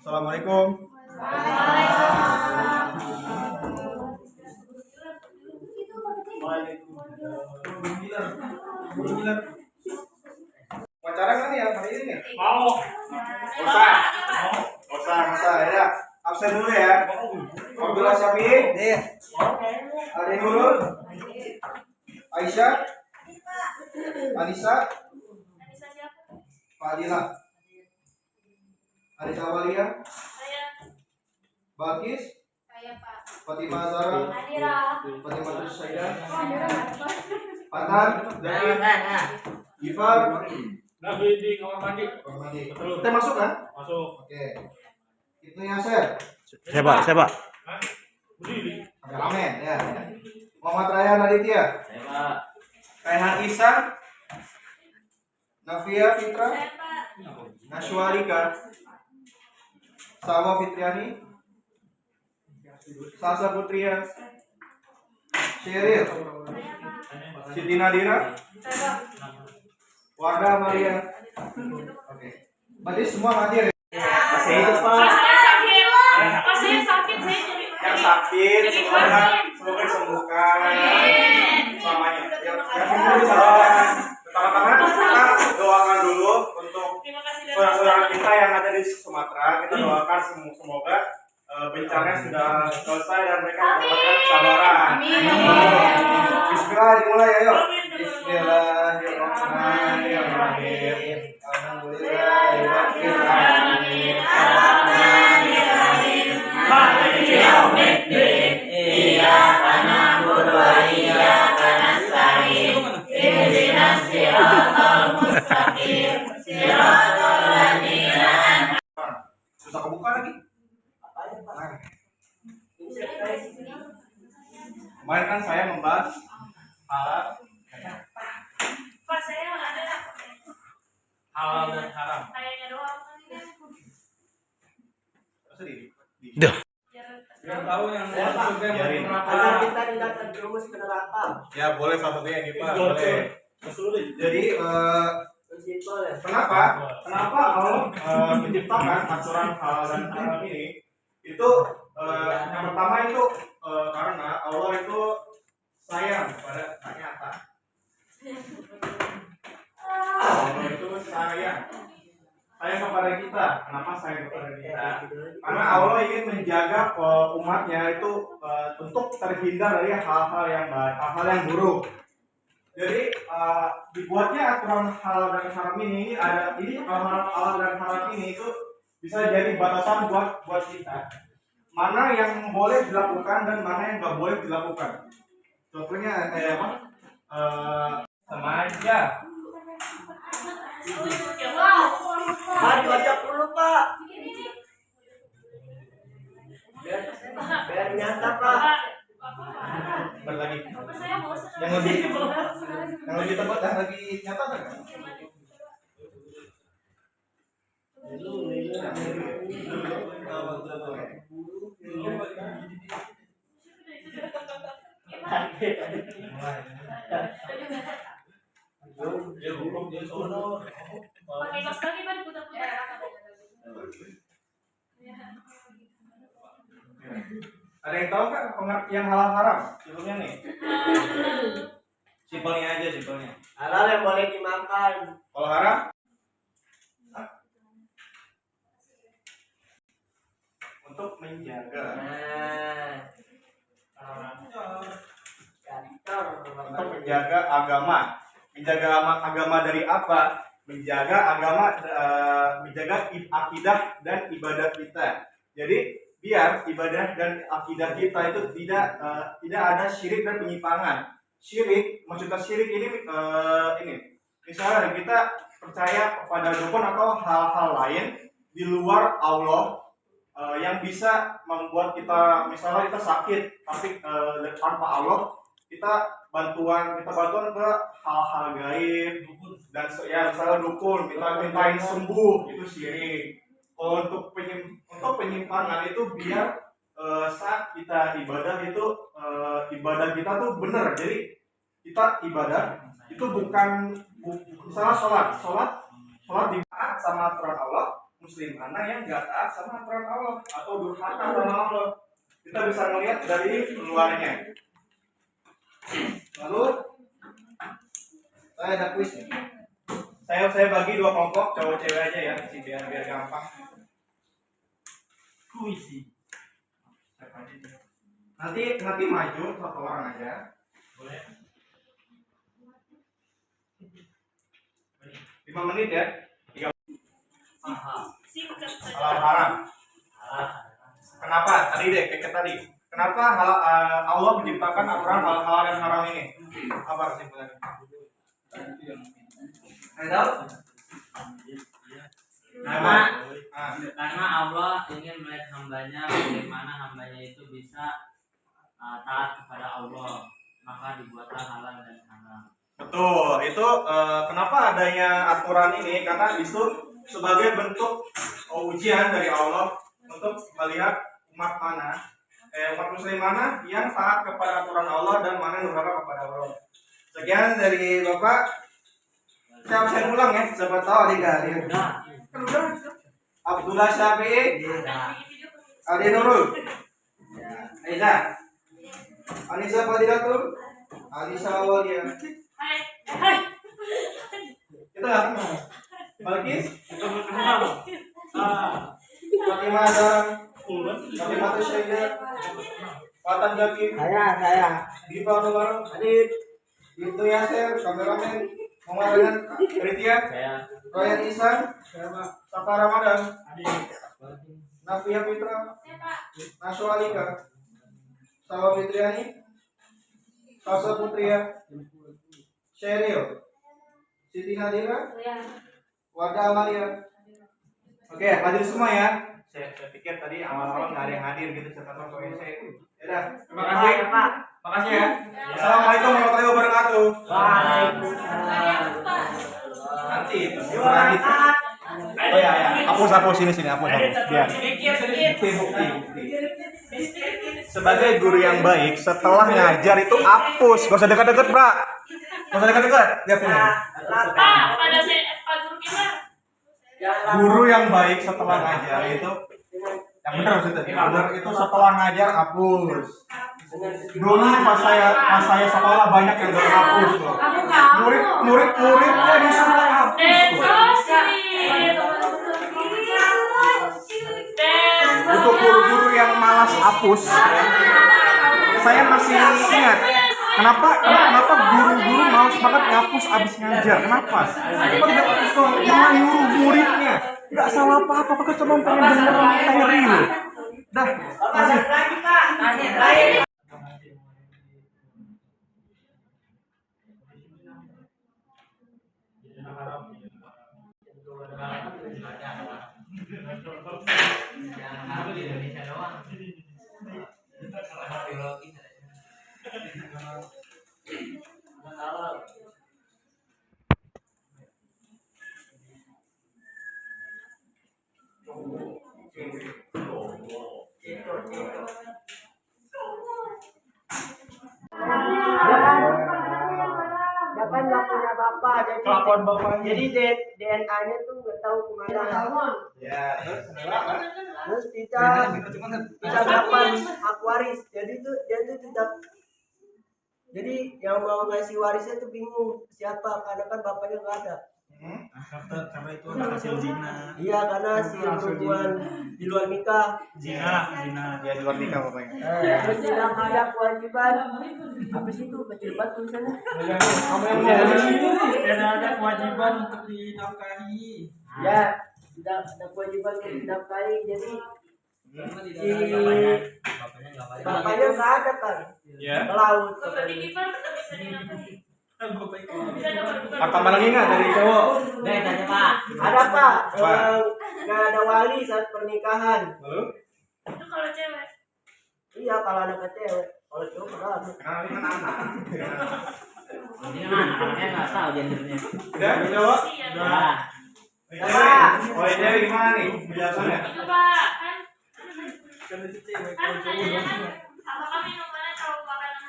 Assalamualaikum. Pacaran kan ya hari ini nih? Mau. Usah ya. Absen dulu ya. Abdullah Syafi'i. Iya. Ade Nurul. Aisyah. Anissa. Fadila. Anissa Walia. Balkis. Fatimah Zahra. Fatimah Syaidah. Fatan. Gifar. Nabi di kamar mandi. Kita masuk kan? Masuk. Oke. Itu Yasir. Siapa? Berdiri. Amin ya. Muhammad Rayhan Aditya. Rayhan Ihsan. Nafia Fitra. Nashwarika. Sawa Fitriani. Salsa Putria. Sheryl. Siti Nadira. Wardah Maria. Oke. Berarti semua hadir ya? Saya sakit, saya jadi Yang sakit semoga disembuhkan selamanya. Yang sembuh disadarkan. Pertama-tama kita doakan dulu untuk saudara-saudara kita yang ada di Sumatera. Kita doakan semoga bencana sudah selesai dan mereka mendapatkan kesabaran. Bismillah, dimulai ya yuk. Bismillahirrahmanirrahim. Alhamdulillahirabbil alamin. Arrahmanirrahim. Maliki yaumiddin. Iyyaka na'budu wa iyyaka nasta'in. Ihdinas siratal mustaqim. Siratal ladzina an'amta. Susah kebuka lagi. Kemarin kan saya membahas halal Pak, saya nggak ada Halal dan haram. kayaknya doang. sedih. Biar tahu yang masuk ke Biarin. neraka. Agar kita tidak terjerumus ke neraka. Ya boleh salah satunya gitu Pak. Boleh. Jadi Simpel ya. kenapa Allah menciptakan aturan halal dan haram ini? Itu yang pertama itu karena Allah itu sayang kepada ternyata. Allah itu sayang kepada kita. Kenapa sayang kepada kita? Karena Allah ingin menjaga umatnya itu untuk terhindar dari hal-hal yang baik, hal-hal yang buruk. Jadi dibuatnya aturan halal dan haram ini halal dan haram ini itu bisa jadi batasan buat kita. Mana yang boleh dilakukan dan mana yang nggak boleh dilakukan. Contohnya kayak apa? Sama aja. Pak, diajak dulu Pak. Biar nyata Pak. Berlagi. Saya mau Yang lebih tepat dan lebih nyata kan? pakai kaos kaki Pak, putar-putar. Ada yang tahu kan pengertian halal haram? Sebelumnya nih. Simpelnya aja simpelnya. Halal yang boleh dimakan. Kalau haram? Untuk menjaga. Untuk menjaga agama. Menjaga agama dari apa? Menjaga akidah dan ibadah kita. Jadi biar ibadah dan akidah kita itu tidak ada syirik dan penyimpangan. Maksudnya syirik ini misalnya kita percaya kepada dukun atau hal-hal lain di luar Allah yang bisa membuat kita, misalnya kita sakit tapi tanpa Allah kita bantuan ke hal-hal gaib dan ya misalnya dukun kita mintain sembuh, itu syirik. Kalau untuk penyimpangan itu biar saat kita ibadah itu ibadah kita tuh bener. Jadi kita ibadah itu bukan misalnya sholat di taat sama aturan Allah, muslim mana yang nggak taat sama aturan Allah atau durhaka sama Allah. Kita bisa melihat dari luarnya. Lalu saya ada kuis nih. Saya bagi 2 kelompok, cowok cewek aja ya, biar gampang. Kuis sih. Nanti maju 1 orang aja. Boleh. 5 menit ya. 3. Singkat saja. Halal haram. Kenapa? Tadi deh, kayak tadi. Kenapa Allah menciptakan aturan hal-hal yang haram ini? Apa kesimpulannya? Ada? Karena Allah ingin melihat hambanya bagaimana hambanya itu bisa taat kepada Allah, maka dibuatlah halal dan haram. Betul, itu kenapa adanya aturan ini? Karena itu sebagai bentuk ujian dari Allah untuk melihat umat muslim mana yang taat kepada aturan Allah dan mana yang durhaka kepada Allah. Sekian dari Bapak. Saya ulang ya, siapa tahu adik hadir. Abdullah Syafi'i, Adi Nurul, Aiza, Anissa Fadilatul, Anissa Awalia. Hai. Kita nggak kenal. Balkis, Fatimah Azhar, Fatimah Syaidah, Fatan Jaki, Saya. Diva Nurul, Adit, Ibnu Yasir, kameramen, Muhammad Ritya, Royan Isan, Safa Ramadan, Nafia Fitra, Naswa Alika, Sawa Fitriani, Sasa Putria, Sheryl, Siti Nadira, Wardah Amalia. Oke, hadir semua ya. Saya pikir tadi awal-awal nggak ada yang hadir gitu, saya tahu kok saya. Ya, terima kasih. Makasih ya. Assalamualaikum warahmatullahi wabarakatuh. Waalaikumsalam. Nanti lanjut. Oh ya, hapus sini hapus. Biar. Sebagai guru yang baik, setelah ngajar itu hapus. Gak usah dekat-dekat, Bra. Gak usah dekat-dekat. Lihat ini. Pada Pak Guru kita. Guru yang baik setelah ngajar itu yang benar maksudnya. Benar itu setelah ngajar hapus. Dulu pas saya sekolah banyak yang gak hapus tuh. Muridnya disuruh hapus. Untuk guru-guru yang malas hapus, saya masih ingat. Kenapa guru-guru malas banget ngapus abis ngajar? Kenapa? Kenapa tidak hapus dong? Malah nyuruh muridnya. Gak salah apa-apa, kok cuma pengen denger materi loh. Dah, masih. Lagi Pak. Lain. Dia kan nggak punya bapak, Kelakuan bapaknya. jadi DNA-nya tuh nggak tahu kemana. Ya, Terus kita dapat hak waris, jadi dia tuh tidak. Jadi yang mau ngasih warisnya tuh bingung siapa, karena kan bapaknya nggak ada. Karena itu anak hasil zina. Iya, karena hasil hubungan di luar nikah. Zina. Ya di luar nikah bapaknya. Terus tidak ada kewajiban. Apa sih itu kecil banget tulisannya? Tidak ada kewajiban untuk dinafkahi. Ya, tidak ada kewajiban untuk dinafkahi. Jadi bapaknya nggak ada kan? Ya. Melaut. Bapak tinggi Pak, bisa dinafkahi. Bisa dapat bukan. Apa lagi nggak dari cowok? Ada Pak, Apa? nggak ada wali saat pernikahan. Lalu? Itu kalau cewek. Iya, kalau anak cewek, kalau cowok nggak ada. Karena ini kan anak. Ini kan anaknya nggak tahu gendernya. Udah, cowok? Iya. Udah. Oh, ini gimana nih penjelasannya? Itu Pak, kan katanya kan apakah minumannya kalau makanan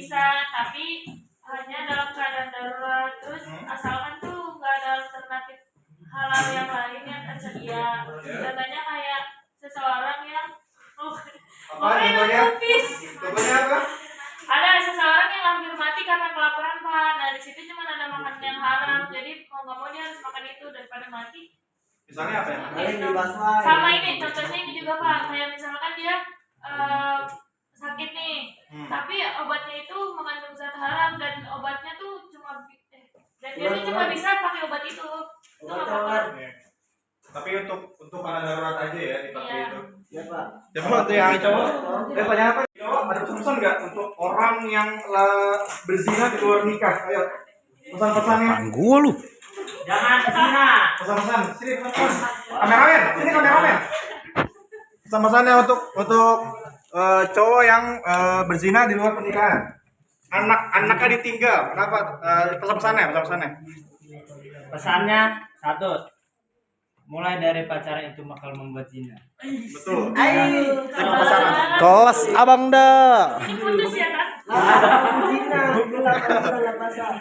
bisa, tapi hanya dalam keadaan darurat. Terus asalkan tuh nggak ada alternatif halal yang lain yang tersedia. Contohnya kayak seseorang yang Contohnya apa? ada seseorang yang hampir mati karena kelaparan Pak. Nah di situ cuma ada makanan yang haram, jadi mau nggak mau dia harus makan itu daripada mati. Misalnya apa ya? Sama ini contohnya ini juga Pak, kayak misalkan dia sakit nih, tapi obatnya itu mengandung zat haram dan obatnya tuh dan dia tuh cuma bisa pakai obat itu nggak apa-apa. Tapi untuk karena darurat aja ya dipakai itu. Ya Pak. Coba untuk yang cowok, tanya apa? Cowok ada pesan nggak untuk orang yang berzina di luar nikah? Ayo, pesan-pesannya. Gua lu. Jangan zina. Pesan-pesan, sini pesan. Kameramen, sini kameramen. Pesan-pesannya untuk cowok yang berzina di luar pernikahan. Anaknya ditinggal. Kenapa? Pesan-pesannya. Pesannya satu, mulai dari pacaran itu bakal membuat zina. Betul. Ayo. Kelas abang dah. Ini putus ya kan?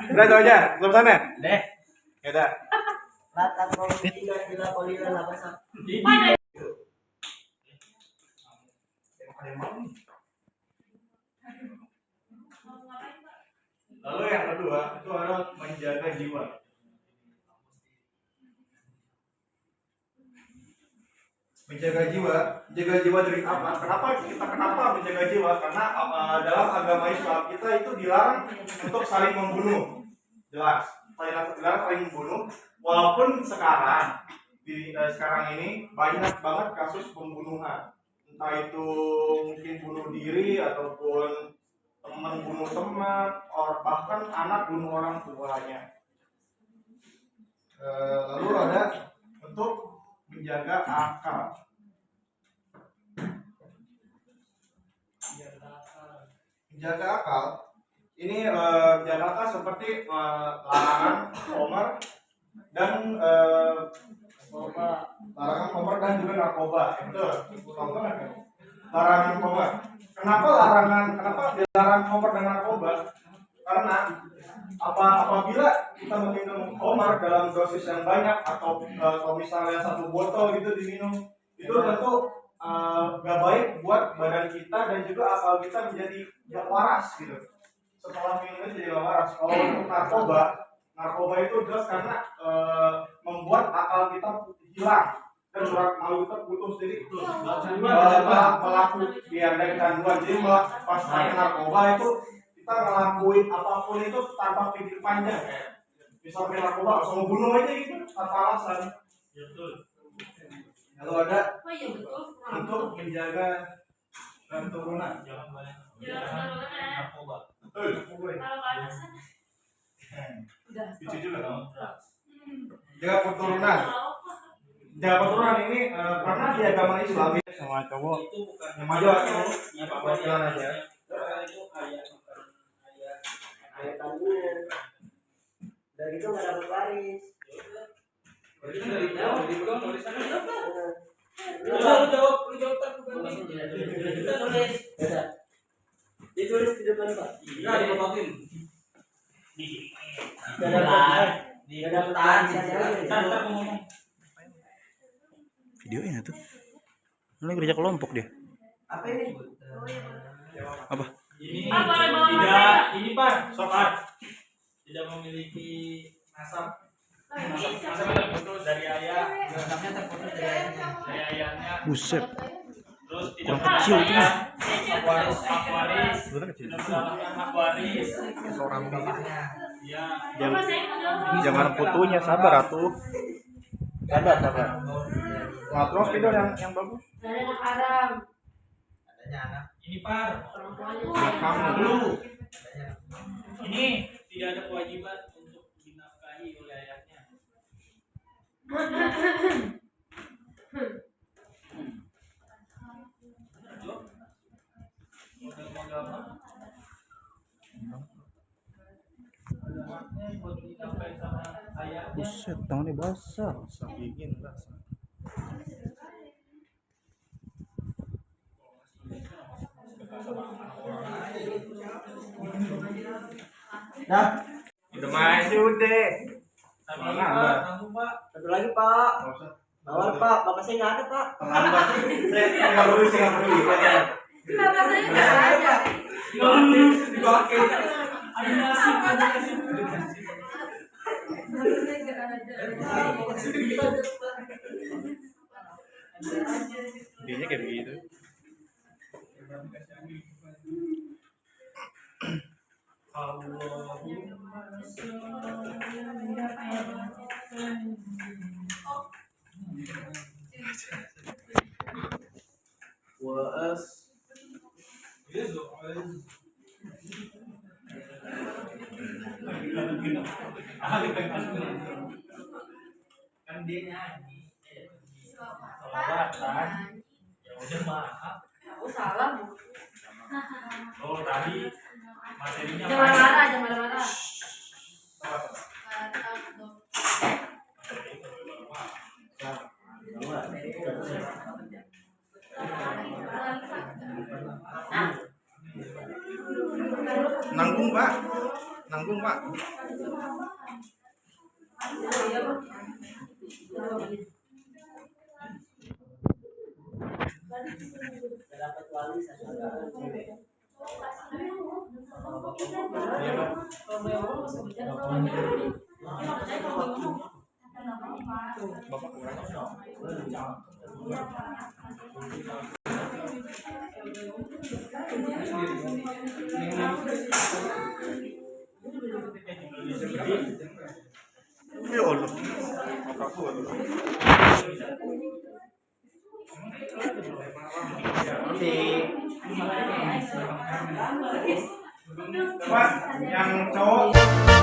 Udah itu aja, pesan-pesannya. Deh. Ya udah. Latar Palestina bila kolila la basa. Mana? Lalu yang kedua itu adalah menjaga jiwa. Menjaga jiwa dari apa? Kenapa menjaga jiwa? Karena dalam agama Islam kita itu dilarang untuk saling membunuh. Jelas, dilarang saling membunuh. Walaupun sekarang ini banyak banget kasus pembunuhan. Entah itu mungkin bunuh diri ataupun teman bunuh teman, bahkan anak bunuh orang tuanya. Lalu ada untuk menjaga akal. Menjaga akal. Ini menjaga akal seperti larangan homer dan juga narkoba. Betul. Larangan homer. Kenapa dilarang homer dan narkoba? Karena apabila kita meminum homer dalam dosis yang banyak atau kalau misalnya 1 botol gitu diminum, itu tentu gak baik buat badan kita dan juga akal kita menjadi gak waras gitu. Setelah minum itu jadi gak waras. Kalau untuk narkoba itu jelas karena membuat akal kita hilang dan malu kita putus, jadi pelaku biar dari kecanduan. Jadi pas pakai narkoba itu kita ngelakuin apapun itu tanpa pikir panjang, misalnya narkoba langsung bunuh aja gitu tanpa alasan. Lalu ada untuk menjaga keturunan. Narkoba. Betul. Lucu juga dong. Jaga keturunan. Jaga keturunan ini karena di agama Islam sama cowok yang maju yang perwakilan aja. Ayat tangguh. Dari itu nggak dapat waris. Lu jawab kan Ditulis di depan Pak. iya, dipotokin. Videonya tuh. Ini kerja kelompok dia. Apa ini? Apa? Ini boleh bawa tidak ini Pak, sobat. Tidak memiliki nasab. Nasabnya terputus dari ayah. Nasabnya terputus dari ayahnya. Dari ayahnya. Buset. Terus tidak Kurang kecil itu mah. hak waris. Tidak mendapatkan hak waris. Seorang bibirnya. Iya. Jangan putunya, sabar atuh. Sabar. Nah, terus video yang bagus. Dari anak haram. Adanya anak. Ini Par. Kamu Dulu. Ini tidak ada kewajiban untuk dinafkahi oleh ayahnya. Buset, tangannya basah. bikin rasa. Dah, Udah maju deh. Terlambat. satu lagi Pak. Nggak usah. Bawal Pak, bapak saya nggak ada Pak. Terlambat. Saya nggak peduli, saya nggak peduli. Kenapa saya nggak ada? Intinya kayak begitu. Kan dia nyanyi. Salawatan. Ya udah maaf. Aku salah bu. Oh tadi materinya Jangan marah, jangan marah. Nanggung Pak. Nanggung Pak. Dapat wali satu cewek. Ya Allah. Apa aku? Mas, yang cowok